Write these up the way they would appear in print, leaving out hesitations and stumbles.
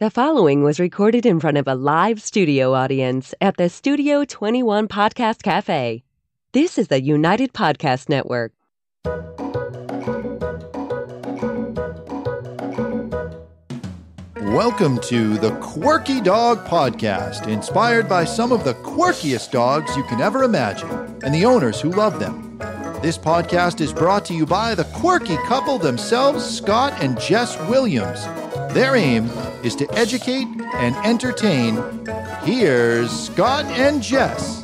The following was recorded in front of a live studio audience at the Studio 21 Podcast Cafe. This is the United Podcast Network. Welcome to the Quirky Dog Podcast, inspired by some of the quirkiest dogs you can ever imagine and the owners who love them. This podcast is brought to you by the quirky couple themselves, Scott and Jess Williams. Their aim is to educate and entertain. Here's Scott and Jess.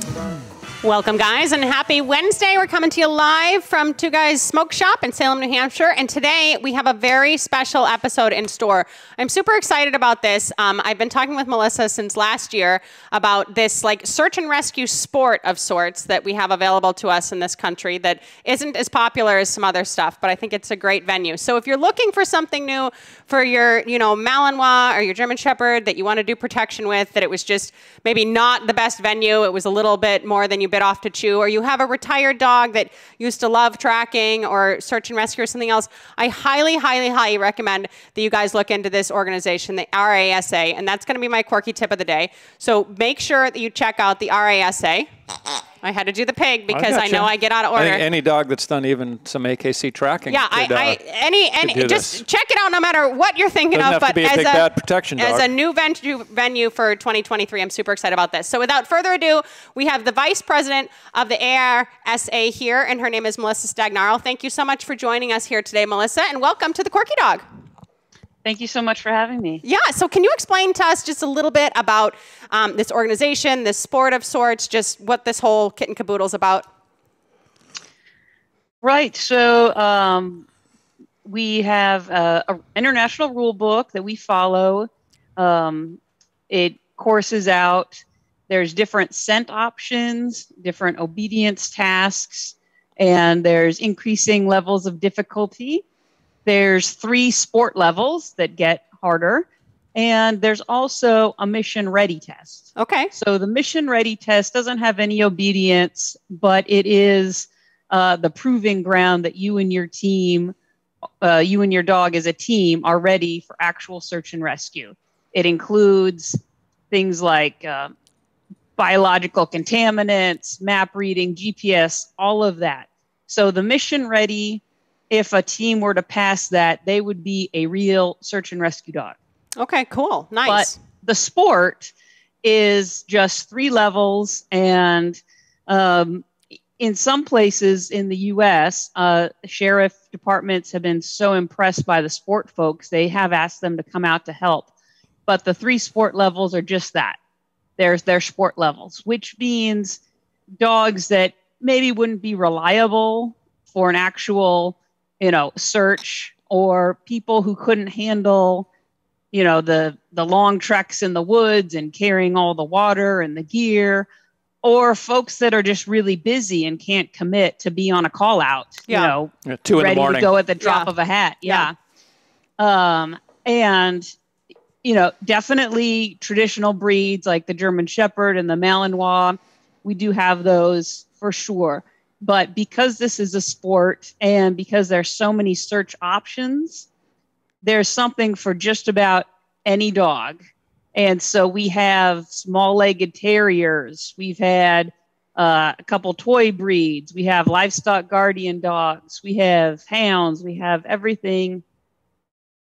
Welcome, guys, and happy Wednesday. We're coming to you live from Two Guys Smoke Shop in Salem, New Hampshire, and today we have a very special episode in store. I'm super excited about this. I've been talking with Melissa since last year about this search and rescue sport of sorts that we have available to us in this country that isn't as popular as some other stuff, but I think it's a great venue. So if you're looking for something new for your, Malinois or your German Shepherd that you want to do protection with, that it was just maybe not the best venue, it was a little bit more than you bit off to chew, or you have a retired dog that used to love tracking or search and rescue or something else, I highly, highly, highly recommend that you guys look into this organization, the RASA, and that's going to be my quirky tip of the day. So make sure that you check out the RASA. I had to do the pig because I know I get out of order. Any dog that's done even some AKC tracking. Yeah, just check it out no matter what you're thinking of. But as bad protection dog. As a new venue for 2023, I'm super excited about this. So without further ado, we have the Vice President of the ARSA here, and her name is Melissa Stagnaro. Thank you so much for joining us here today, Melissa, and welcome to the Quirky Dog. Thank you so much for having me. Yeah, so can you explain to us just a little bit about this organization, this sport of sorts, just what this whole kit and caboodle is about? Right, so we have an international rule book that we follow. It courses out, there's different scent options, different obedience tasks, and there's increasing levels of difficulty. There's 3 sport levels that get harder, and there's also a mission ready test. Okay. So the mission ready test doesn't have any obedience, but it is the proving ground that you and your team, you and your dog as a team are ready for actual search and rescue. It includes things like biological contaminants, map reading, GPS, all of that. So the mission ready, if a team were to pass that, they would be a real search and rescue dog. Okay, cool. Nice. But the sport is just 3 levels. And in some places in the U.S., sheriff departments have been so impressed by the sport folks, they have asked them to come out to help. But the 3 sport levels are just that. There's their sport levels, which means dogs that maybe wouldn't be reliable for an actual search, or people who couldn't handle, the long treks in the woods and carrying all the water and the gear, or folks that are just really busy and can't commit to be on a call out, 2 in the ready morning. to go at the drop of a hat. Yeah. And, definitely traditional breeds like the German Shepherd and the Malinois, we do have those for sure. But because this is a sport and because there's so many search options, there's something for just about any dog. And so we have small-legged terriers. We've had a couple toy breeds. We have livestock guardian dogs. We have hounds. We have everything.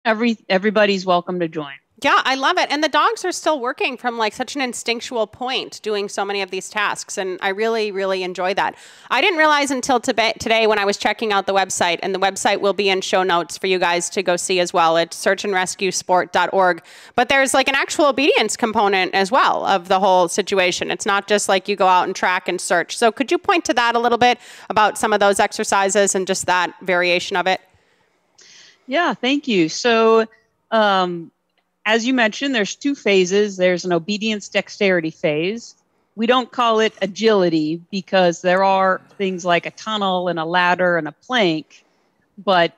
Everybody's welcome to join. Yeah, I love it. And the dogs are still working from such an instinctual point, doing so many of these tasks. And I really, really enjoy that. I didn't realize until today when I was checking out the website, and the website will be in show notes for you guys to go see as well at searchandrescuesport.org. But there's an actual obedience component as well of the whole situation. It's not just you go out and track and search. So could you point to that a little bit about some of those exercises and just that variation of it? Yeah, thank you. So, as you mentioned, there's 2 phases. There's an obedience dexterity phase. We don't call it agility because there are things like a tunnel and a ladder and a plank, but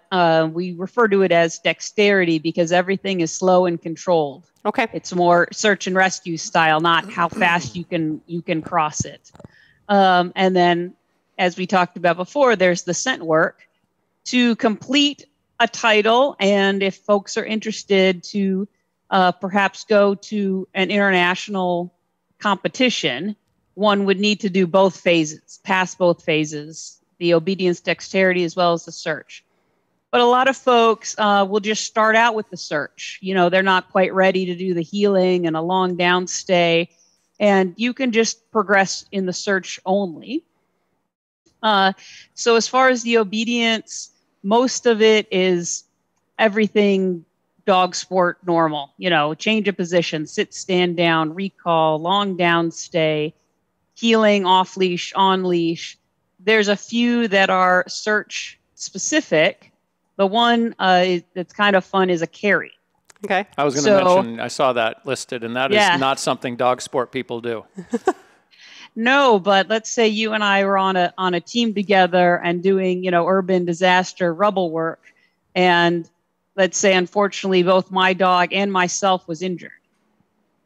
we refer to it as dexterity because everything is slow and controlled. Okay. It's more search and rescue style, not how fast you can cross it. And then, as we talked about before, there's the scent work. To complete a title, and if folks are interested, to perhaps go to an international competition, one would need to do both phases, pass both phases, the obedience dexterity as well as the search. But a lot of folks will just start out with the search. You know, they're not quite ready to do the healing and a long downstay, and you can just progress in the search only. So as far as the obedience, most of it is everything dog sport normal, you know, change of position, sit, stand down, recall, long downstay, healing, off leash, on leash. There's a few that are search specific. The one that's kind of fun is a carry. Okay. I was going to mention, I saw that listed, and that is not something dog sport people do. No, but let's say you and I were on a team together and doing, you know, urban disaster rubble work, and let's say, unfortunately, both my dog and myself was injured.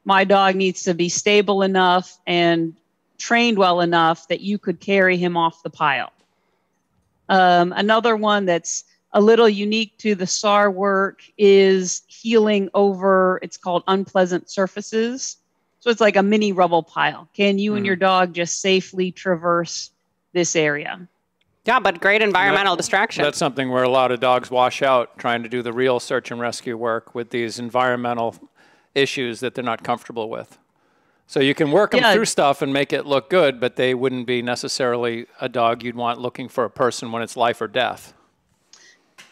My dog needs to be stable enough and trained well enough that you could carry him off the pile. Another one that's a little unique to the SAR work is healing over, it's called unpleasant surfaces. So it's like a mini rubble pile. Can you and your dog just safely traverse this area? Yeah, but great environmental distraction. That's something where a lot of dogs wash out trying to do the real search and rescue work with these environmental issues that they're not comfortable with. So you can work them through stuff and make it look good, but they wouldn't be necessarily a dog you'd want looking for a person when it's life or death.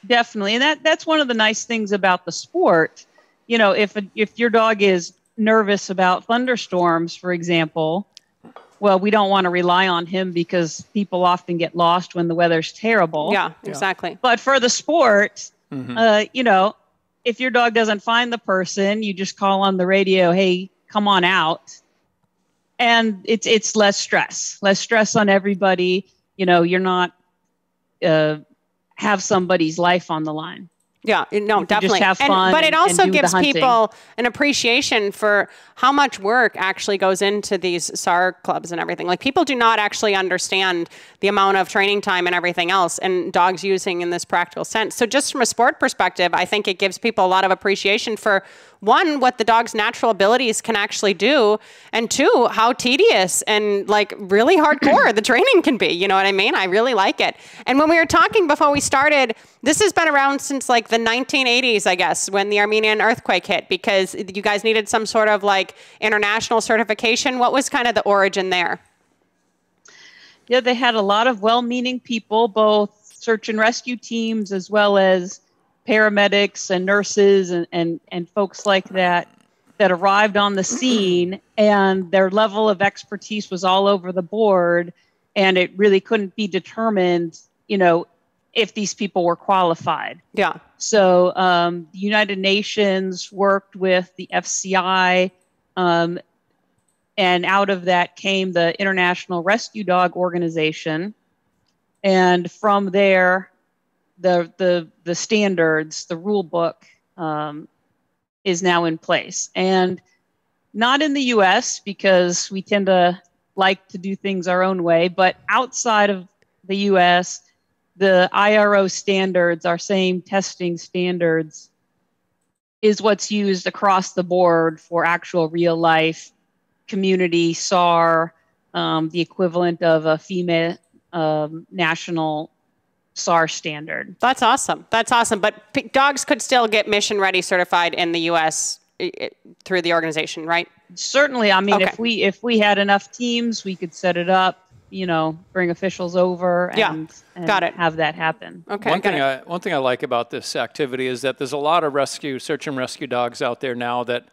Definitely. And that's one of the nice things about the sport. You know, if your dog is nervous about thunderstorms, for example, well, we don't want to rely on him because people often get lost when the weather's terrible. Yeah, exactly. But for the sport, you know, if your dog doesn't find the person, you just call on the radio, hey, come on out. And it's less stress on everybody. You know, you're not have somebody's life on the line. Yeah, no, definitely. Just have fun but it also and gives people an appreciation for how much work actually goes into these SAR clubs and everything. Like, people do not actually understand the amount of training time and everything else, and dogs using in this practical sense. So just from a sport perspective, I think it gives people a lot of appreciation for, one, what the dog's natural abilities can actually do, and two, how tedious and like really hardcore the training can be. You know what I mean? I really like it. And when we were talking before we started, this has been around since like the 1980s, I guess, when the Armenian earthquake hit, because you guys needed some sort of like international certification. What was kind of the origin there? Yeah, they had a lot of well-meaning people, both search and rescue teams as well as paramedics and nurses and folks like that arrived on the scene, and their level of expertise was all over the board, and it really couldn't be determined, you know, if these people were qualified. Yeah. So the United Nations worked with the FCI, and out of that came the International Rescue Dog Organization. And from there, the standards, the rule book is now in place. And not in the US, because we tend to like to do things our own way, but outside of the US, the IRO standards, our same testing standards, is what's used across the board for actual real life community SAR, the equivalent of a female national SAR standard. That's awesome. That's awesome. But dogs could still get mission ready certified in the U.S. Through the organization, right? Certainly. I mean, if we had enough teams, we could set it up, you know, bring officials over and got it. Have that happen. Okay. One thing I like about this activity is that there's a lot of search and rescue dogs out there now that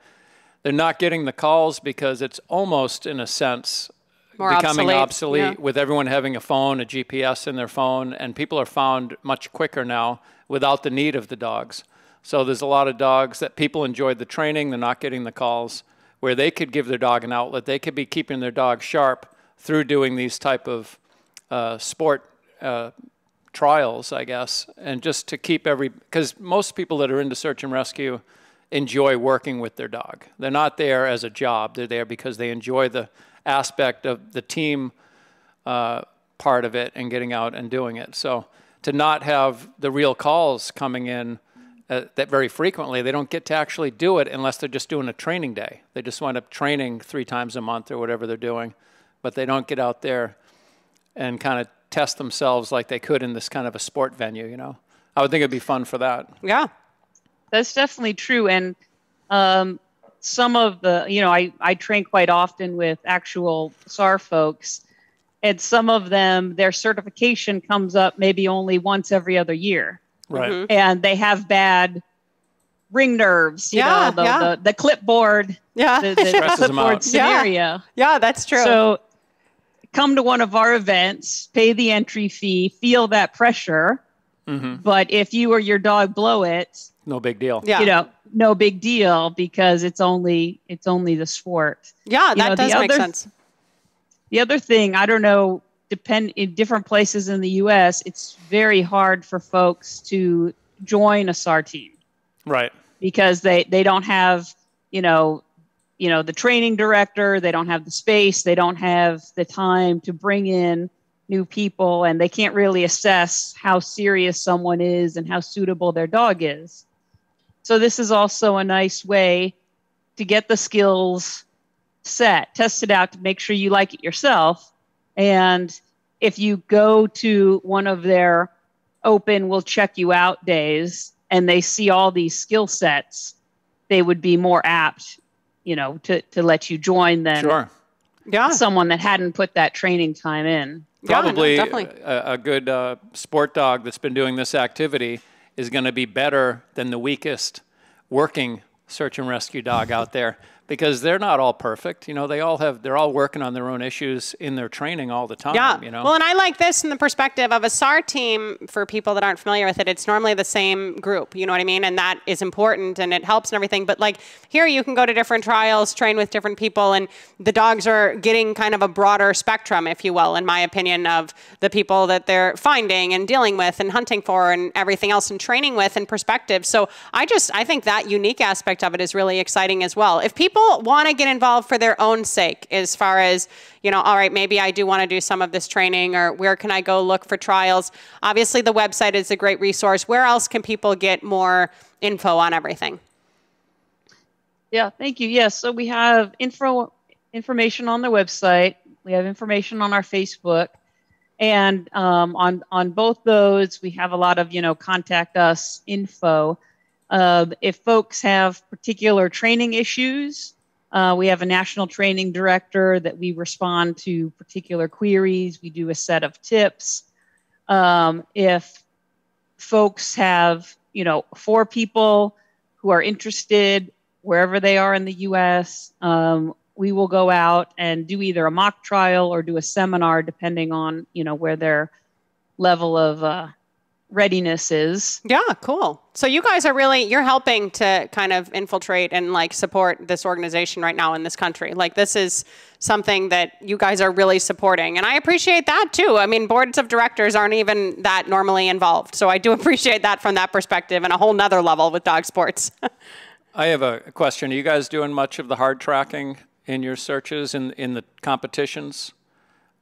they're not getting the calls because it's almost, in a sense, more becoming obsolete with everyone having a phone, a GPS in their phone, and people are found much quicker now without the need of the dogs. So there's a lot of dogs that people enjoyed the training, they're not getting the calls, where they could give their dog an outlet. They could be keeping their dog sharp through doing these type of sport trials, I guess, and just to keep because most people that are into search and rescue enjoy working with their dog. They're not there as a job. They're there because they enjoy the aspect of the team part of it and getting out and doing it. So to not have the real calls coming in that very frequently, they don't get to actually do it unless they're just doing a training day. They just wind up training 3 times a month or whatever they're doing, but they don't get out there and kind of test themselves like they could in this kind of a sport venue, you know. I would think it'd be fun for that. Yeah. That's definitely true. And some of the, you know, I train quite often with actual SAR folks, and some of them, their certification comes up maybe only once every other year. Right. Mm-hmm. And they have bad ring nerves, you know, the clipboard, the clipboard scenario. Yeah, that's true. So come to one of our events, pay the entry fee, feel that pressure. Mm-hmm. But if you or your dog blow it, no big deal. Yeah. You know, no big deal, because it's only the sport. Yeah, that does make sense. The other thing, I don't know, in different places in the U.S., it's very hard for folks to join a SAR team. Right. Because they don't have, you know, the training director, they don't have the space, they don't have the time to bring in new people, and they can't really assess how serious someone is and how suitable their dog is. So this is also a nice way to get the skills set, test it out to make sure you like it yourself. And if you go to one of their open, we'll check you out days, and they see all these skill sets, they would be more apt, you know, to let you join than someone that hadn't put that training time in. Probably yeah, no, definitely. A good sport dog that's been doing this activity is going to be better than the weakest working search and rescue dog out there, because they're not all perfect. You know, they're all working on their own issues in their training all the time. Yeah. You know? Well, and I like this in the perspective of a SAR team. For people that aren't familiar with it, it's normally the same group. You know what I mean? And that is important, and it helps and everything. But like here, you can go to different trials, train with different people, and the dogs are getting kind of a broader spectrum, if you will, in my opinion, of the people that they're finding and dealing with and hunting for and everything else and training with and perspective. So I think that unique aspect of it is really exciting as well. If people want to get involved for their own sake, as far as, you know, all right, maybe I do want to do some of this training, or where can I go look for trials? Obviously, the website is a great resource. Where else can people get more info on everything? Yeah, thank you. Yes, so we have information on the website. We have information on our Facebook. And on both those, we have a lot of, you know, contact us info. If folks have particular training issues, we have a national training director that we respond to particular queries. We do a set of tips. If folks have, you know, 4 people who are interested wherever they are in the U.S., we will go out and do either a mock trial or do a seminar, depending on, you know, where their level of readiness is. Yeah, cool. So you guys are you're helping to kind of infiltrate and like support this organization right now in this country. Like, this is something that you guys are really supporting. And I appreciate that too. I mean, boards of directors aren't even that normally involved. So I do appreciate that from that perspective, and a whole nother level with dog sports. I have a question. Are you guys doing much of the hard tracking in your searches in the competitions?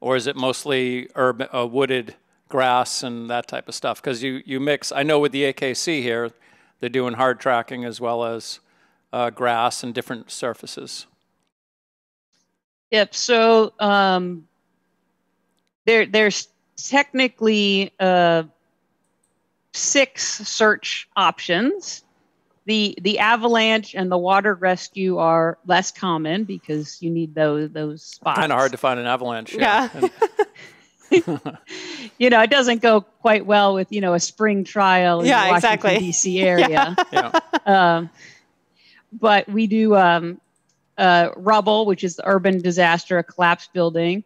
Or is it mostly wooded grass and that type of stuff? Because you mix, I know with the AKC here, they're doing hard tracking as well as grass and different surfaces. Yep. So there's technically 6 search options. The avalanche and the water rescue are less common because you need those spots. Kind of hard to find an avalanche. Yeah. You know, it doesn't go quite well with, you know, a spring trial in the Washington, D.C. area. Yeah. But we do rubble, which is the urban disaster, a collapsed building.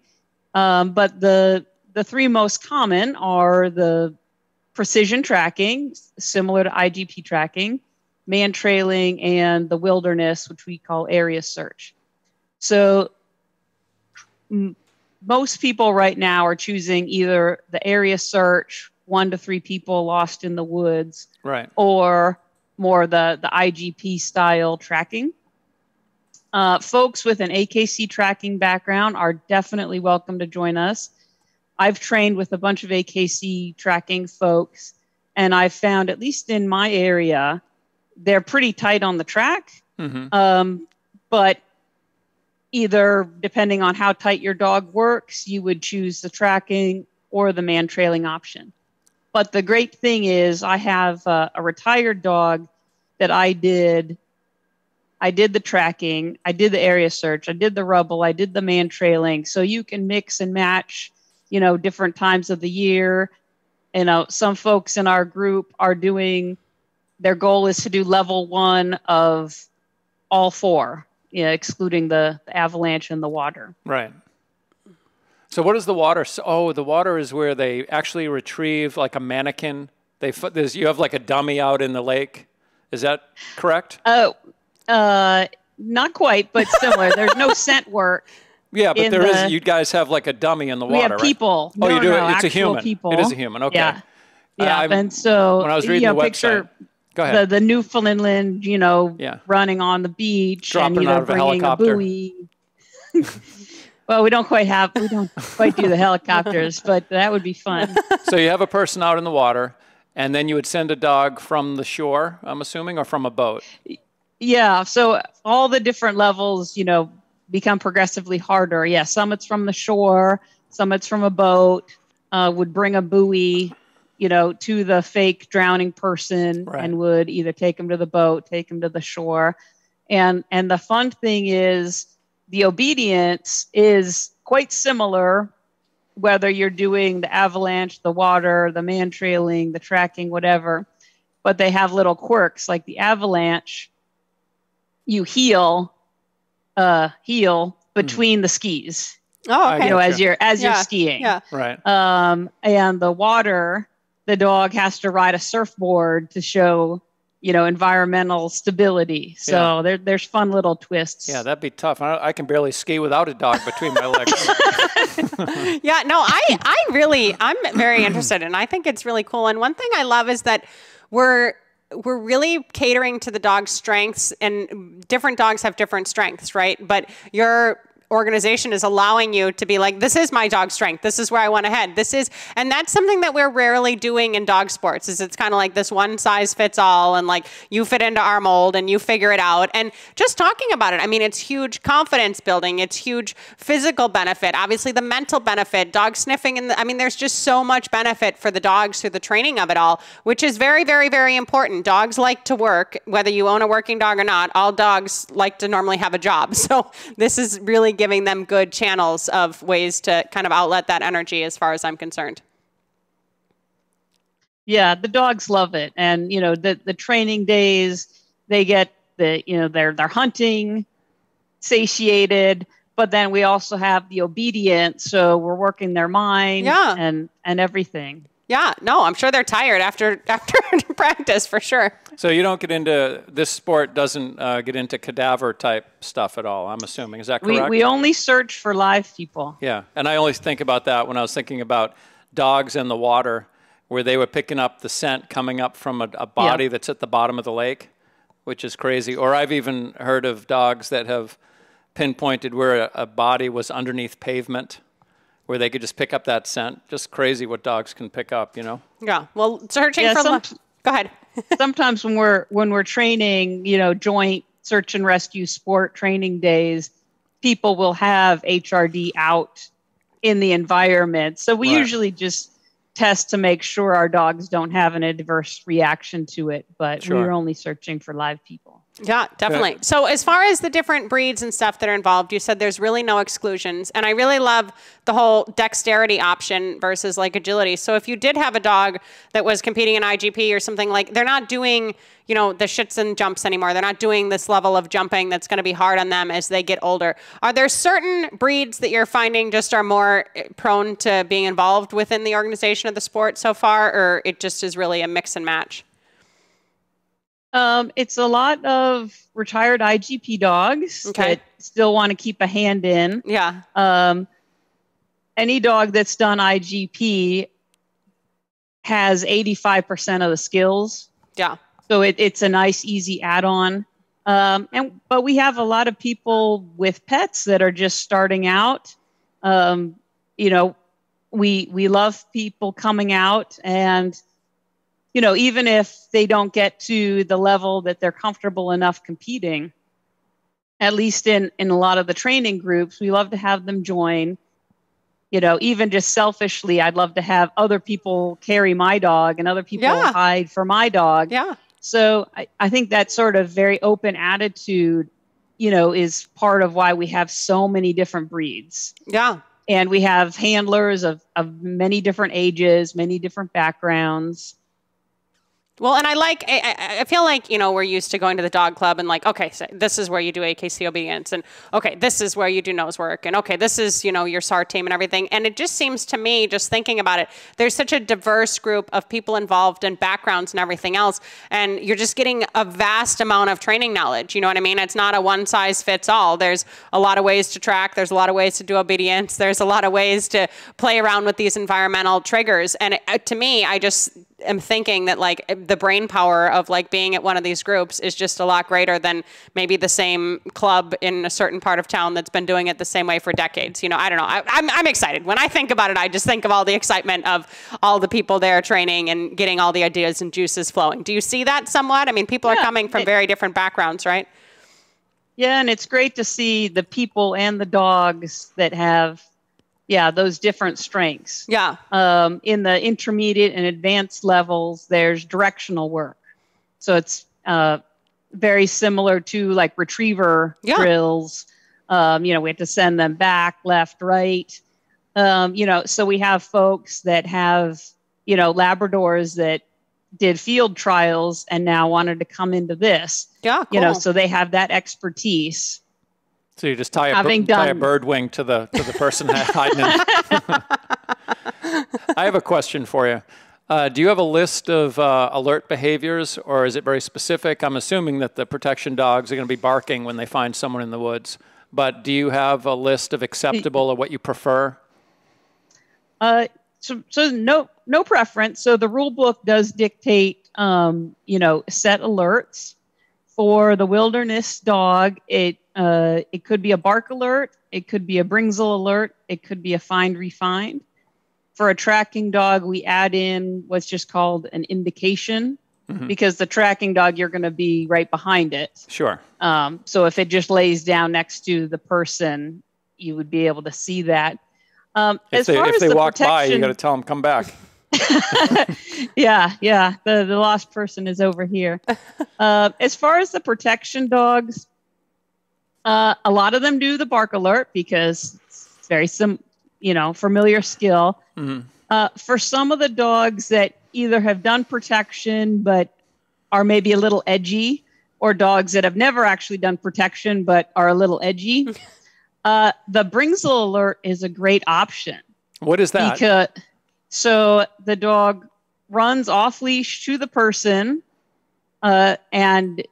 But the 3 most common are the precision tracking, similar to IGP tracking, man trailing, and the wilderness, which we call area search. So most people right now are choosing either the area search, 1 to 3 people lost in the woods, right, or more the IGP style tracking. Folks with an AKC tracking background are definitely welcome to join us. I've trained with a bunch of AKC tracking folks, and I've found, at least in my area, they're pretty tight on the track. Mm-hmm. But either depending on how tight your dog works, you would choose the tracking or the man trailing option. But the great thing is I have a retired dog that I did the tracking, I did the area search, I did the rubble, I did the man trailing. So you can mix and match, different times of the year. Some folks in our group are their goal is to do level 1 of all 4, excluding the avalanche and the water. Right. So what is the water? Oh, the water is where they actually retrieve like a mannequin. You have like a dummy out in the lake. Is that correct? Oh, not quite, but similar. There's no scent work. Yeah, but there is. You guys have like a dummy in the water, we have people. Right? You do. It's a actual human. People. It is a human. Okay. Yeah. And so when I was reading the website, go ahead. The Newfoundland, running on the beach, dropping out of bringing a buoy. Well, we don't quite do the helicopters, but that would be fun. So you have a person out in the water, and then you would send a dog from the shore, I'm assuming, or from a boat. Yeah. So all the different levels, become progressively harder. Yeah. Some it's from the shore, some it's from a boat, would bring a buoy, to the fake drowning person, right, and would either take them to the boat, take them to the shore. And the fun thing is the obedience is quite similar, whether you're doing the avalanche, the water, the man trailing, the tracking, whatever, but they have little quirks. Like the avalanche, you heel between the skis. Oh, okay. As you're skiing. Yeah. Right. And the water, the dog has to ride a surfboard to show, environmental stability. So there's fun little twists. Yeah, that'd be tough. I can barely ski without a dog between my legs. Yeah, no, I'm very interested, and I think it's really cool. And one thing I love is that we're really catering to the dog's strengths, and different dogs have different strengths, right? But your organization is allowing you to be like, this is my dog's strength. This is where I want to head. And that's something that we're rarely doing in dog sports, is it's kind of like this one size fits all, and like you fit into our mold and you figure it out. And just talking about it, I mean, it's huge confidence building. It's huge physical benefit. Obviously the mental benefit, dog sniffing. There's just so much benefit for the dogs through the training of it all, which is very, very, very important. Dogs like to work, whether you own a working dog or not. All dogs like to normally have a job. So this is really giving them good channels of ways to kind of outlet that energy, as far as I'm concerned. Yeah, the dogs love it. And, the training days, they get they're hunting, satiated, but then we also have the obedience. So we're working their mind and everything. Yeah, no, I'm sure they're tired after practice for sure. So you don't get into, this sport doesn't get into cadaver type stuff at all, I'm assuming. Is that correct? We only search for live people. Yeah, and I always think about that when I was thinking about dogs in the water, where they were picking up the scent coming up from a body that's at the bottom of the lake, which is crazy. Or I've even heard of dogs that have pinpointed where a body was underneath pavement, where they could just pick up that scent. Just crazy what dogs can pick up, Yeah. Well, searching for go ahead. Sometimes when we're training, joint search and rescue sport training days, people will have HRD out in the environment. So we usually just test to make sure our dogs don't have an adverse reaction to it, but we're only searching for live people. Yeah, definitely. So as far as the different breeds and stuff that are involved, you said there's really no exclusions. And I really love the whole dexterity option versus like agility. So if you did have a dog that was competing in IGP or something, like they're not doing, the shits and jumps anymore. They're not doing this level of jumping that's going to be hard on them as they get older. Are there certain breeds that you're finding just are more prone to being involved within the organization of the sport so far, or it just is really a mix and match? It's a lot of retired IGP dogs that still want to keep a hand in. Yeah. Any dog that's done IGP has 85% of the skills. Yeah. So it's a nice, easy add-on. But we have a lot of people with pets that are just starting out. We love people coming out and even if they don't get to the level that they're comfortable enough competing, at least in a lot of the training groups, we love to have them join. Even just selfishly, I'd love to have other people carry my dog and other people hide for my dog. Yeah. So I think that sort of very open attitude, is part of why we have so many different breeds. Yeah. And we have handlers of many different ages, many different backgrounds. Well, and I feel like, we're used to going to the dog club and like, okay, so this is where you do AKC obedience, and okay, this is where you do nose work, and okay, this is, your SAR team and everything. And it just seems to me, just thinking about it, there's such a diverse group of people involved and backgrounds and everything else. And you're just getting a vast amount of training knowledge. You know what I mean? It's not a one size fits all. There's a lot of ways to track. There's a lot of ways to do obedience. There's a lot of ways to play around with these environmental triggers. And to me, I just am thinking that like the brain power of like being at one of these groups is just a lot greater than maybe the same club in a certain part of town that's been doing it the same way for decades. I don't know. I'm excited. When I think about it, I just think of all the excitement of all the people there training and getting all the ideas and juices flowing. Do you see that somewhat? I mean, people are coming from very different backgrounds, right? Yeah, and it's great to see the people and the dogs that have those different strengths. Yeah. In the intermediate and advanced levels, there's directional work. So it's very similar to like retriever drills. We have to send them back, left, right. So we have folks that have, Labradors that did field trials and now wanted to come into this. Yeah, cool. So they have that expertise. So you just tie a bird wing to the person hiding it. I have a question for you. Do you have a list of alert behaviors, or is it very specific? I'm assuming that the protection dogs are going to be barking when they find someone in the woods. But do you have a list of acceptable or what you prefer? So no preference. So the rule book does dictate, set alerts. For the wilderness dog, it could be a bark alert, it could be a Bringsel alert, it could be a find refind. For a tracking dog, we add in what's just called an indication, because the tracking dog, you're going to be right behind it. Sure. So if it just lays down next to the person, you would be able to see that. If they walk by, you got to tell them come back. Yeah. The lost person is over here. As far as the protection dogs, a lot of them do the bark alert because it's very familiar skill. For some of the dogs that either have done protection but are maybe a little edgy, or dogs that have never actually done protection but are a little edgy, the Bringsel alert is a great option. What is that? So the dog runs off leash to the person and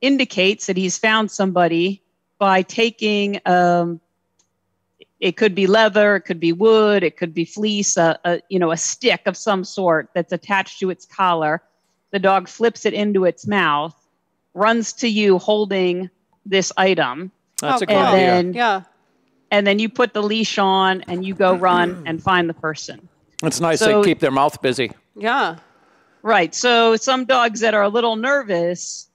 indicates that he's found somebody by taking, it could be leather, it could be wood, it could be fleece, a stick of some sort that's attached to its collar. The dog flips it into its mouth, runs to you holding this item. That's a good idea. And then you put the leash on and you go run and find the person. It's nice they keep their mouth busy. Yeah. Right. So some dogs that are a little nervous,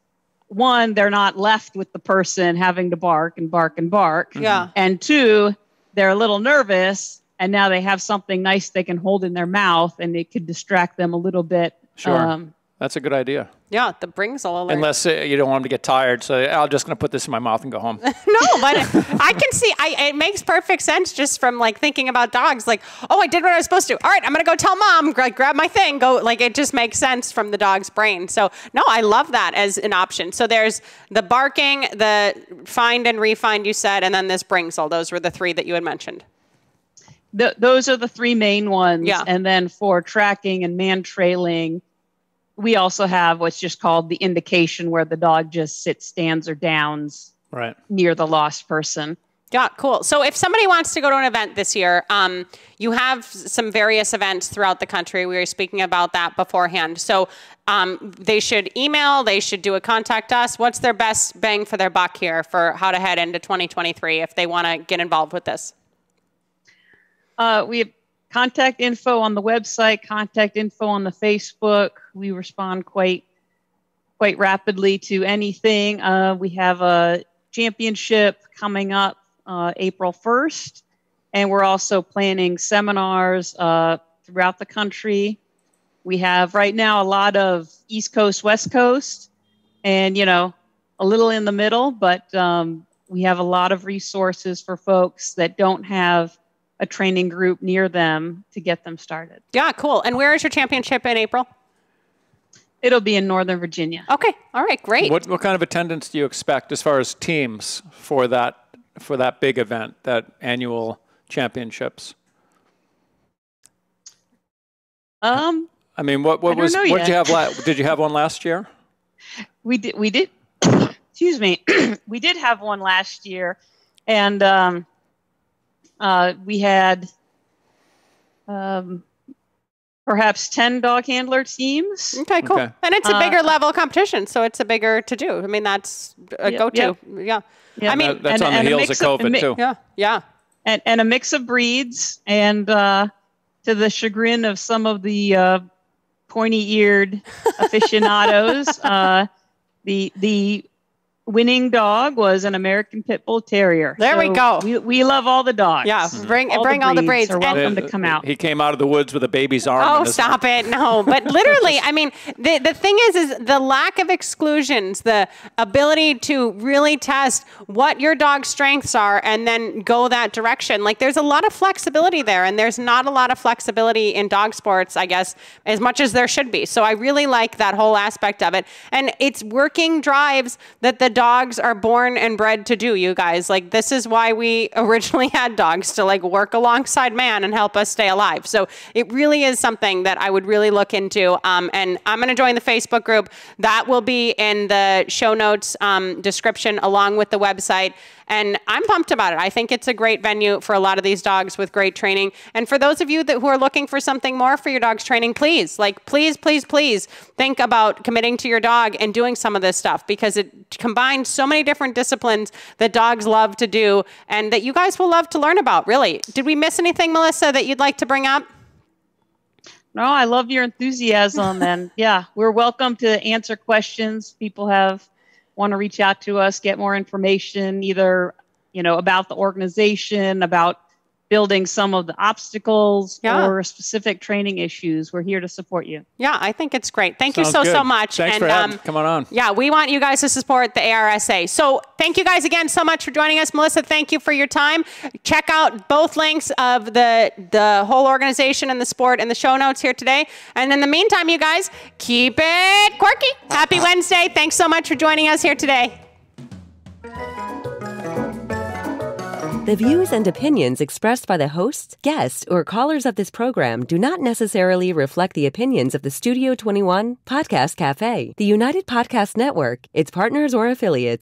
one, they're not left with the person having to bark and bark and bark. Yeah. And two, they're a little nervous and now they have something nice they can hold in their mouth and it could distract them a little bit. Sure. That's a good idea. Yeah, the Bringsel alert. Unless you don't want them to get tired, so I'm just going to put this in my mouth and go home. No, but I can see, it makes perfect sense just from like thinking about dogs. Like, oh, I did what I was supposed to. All right, I'm going to go tell mom, grab my thing, go. Like, it just makes sense from the dog's brain. So, no, I love that as an option. So there's the barking, the find and refind you said, and then this Bringsel. Those were the three that you had mentioned. Those are the three main ones. Yeah. And then for tracking and man trailing, we also have what's just called the indication, where the dog just sits, stands, or downs near the lost person. Yeah, cool. So if somebody wants to go to an event this year, you have some various events throughout the country. We were speaking about that beforehand. So they should email, they should do a contact us. What's their best bang for their buck here for how to head into 2023 if they want to get involved with this? We have contact info on the website, contact info on the Facebook. We respond quite rapidly to anything. We have a championship coming up April 1st, and we're also planning seminars throughout the country. We have right now a lot of East Coast, West Coast, and, a little in the middle, but we have a lot of resources for folks that don't have a training group near them to get them started. Yeah, cool. And where is your championship in April? It'll be in Northern Virginia. Okay. All right. Great. What kind of attendance do you expect as far as teams for that big event, that annual championships? I mean, what did you have? Did you have one last year? We did. Excuse me. We did have one last year, and we had perhaps 10 dog handler teams. Okay, cool. Okay. And it's a bigger level of competition, so it's a bigger to do. I mean, that's a go-to. Yeah. Yep. I mean, that's on the heels of COVID too. Yeah. Yeah. And a mix of breeds, and to the chagrin of some of the pointy-eared aficionados, the winning dog was an American Pit Bull Terrier. There we go. We love all the dogs. Yeah, bring all the breeds. Are welcome to come out. He came out of the woods with a baby's arm. Oh, stop it. No, but literally, I mean, the thing is the lack of exclusions, the ability to really test what your dog's strengths are and then go that direction. Like, there's a lot of flexibility there, and there's not a lot of flexibility in dog sports, I guess, as much as there should be. So I really like that whole aspect of it. And it's working drives that the dogs are born and bred to do, you guys. Like, this is why we originally had dogs, to like work alongside man and help us stay alive. So it really is something that I would really look into. And I'm going to join the Facebook group. That will be in the show notes description along with the website. And I'm pumped about it. I think it's a great venue for a lot of these dogs with great training. And for those of you who are looking for something more for your dog's training, please think about committing to your dog and doing some of this stuff, because it combines so many different disciplines that dogs love to do and that you guys will love to learn about, really. Did we miss anything, Melissa, that you'd like to bring up? No, I love your enthusiasm. And yeah, we're welcome to answer questions people want to reach out to us, get more information, either, about the organization, about building some of the obstacles or specific training issues. We're here to support you. Yeah, I think it's great. Thank you so much. Thanks for coming on. Yeah, we want you guys to support the ARSA. So thank you guys again so much for joining us. Melissa, thank you for your time. Check out both links of the whole organization and the sport in the show notes here today. And in the meantime, you guys, keep it quirky. Happy Wednesday. Thanks so much for joining us here today. The views and opinions expressed by the hosts, guests, or callers of this program do not necessarily reflect the opinions of the Studio 21 Podcast Cafe, the United Podcast Network, its partners, or affiliates.